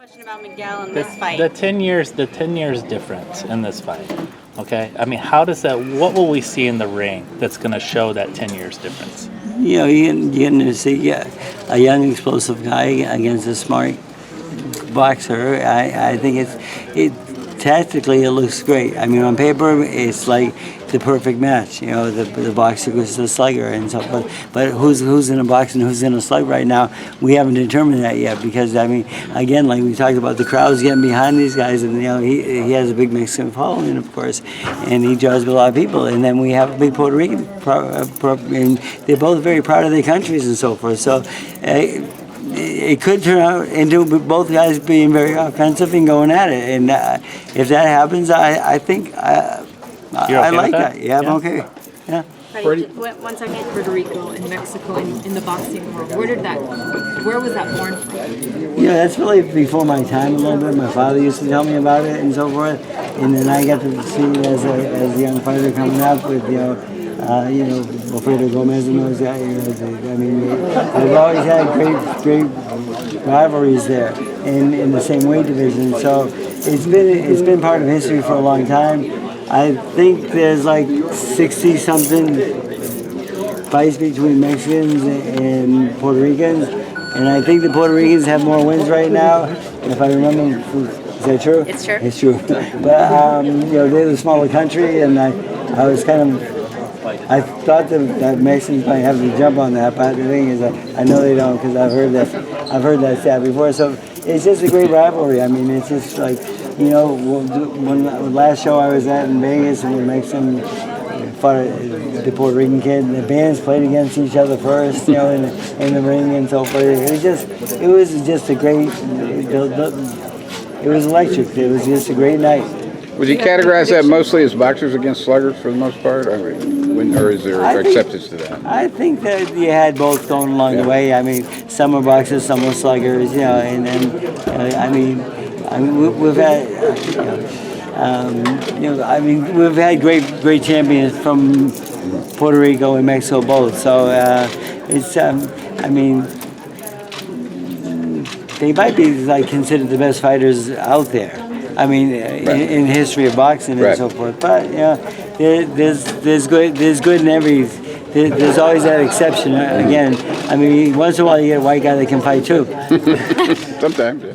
Question about Miguel in this fight. The 10 years difference in this fight. Okay, I mean, how does that? What will we see in the ring that's going to show that 10 years difference? You know, you're going to see a young, explosive guy against a smart boxer. I think tactically it looks great. I mean, on paper, it's like the perfect match. You know, the boxer goes to the slugger and so forth. But who's in a box and who's in a slug right now? We haven't determined that yet because I mean, again, like we talked about, the crowd's getting behind these guys, and you know he has a big Mexican following, of course, and he draws a lot of people. And then we have a big Puerto Rican, and they're both very proud of their countries and so forth. So. It could turn out into both guys being very offensive and going at it, and if that happens, I think I like that. Yeah, I'm okay. Yeah. Freddie, one second. Puerto Rico and Mexico in the boxing world. Where was that born from? Yeah, that's really before my time a little bit. My father used to tell me about it and so forth, and then I got to see it as a young fighter coming up with Freddie Gomez and those guys. I mean, they've always had great rivalries there in the same weight division. So it's been part of history for a long time. I think there's like 60-something fights between Mexicans and Puerto Ricans, and I think the Puerto Ricans have more wins right now. If I remember, is that true? It's true. It's true. But they're the smaller country, and I was kind of. I thought that Mexicans might have to jump on that, but the thing is, I know they don't because I've heard that stat before. So it's just a great rivalry. I mean, it's just like, you know, when the last show I was at in Vegas, and the Mexican fought the Puerto Rican kid, and the bands played against each other first, you know, in the ring and so forth. It was just a great. It was electric. It was just a great night. Would you categorize that mostly as boxers against sluggers for the most part, or is there acceptance to that? I think that you had both going along the way. I mean, some are boxers, some are sluggers, you know, and then I mean, we've had, we've had great champions from Puerto Rico and Mexico both. So it's, I mean, they might be like considered the best fighters out there. I mean, in history of boxing and so forth. But you know, there's good in every. There's always that exception. Again, I mean, once in a while you get a white guy that can fight too. Sometimes. Yeah.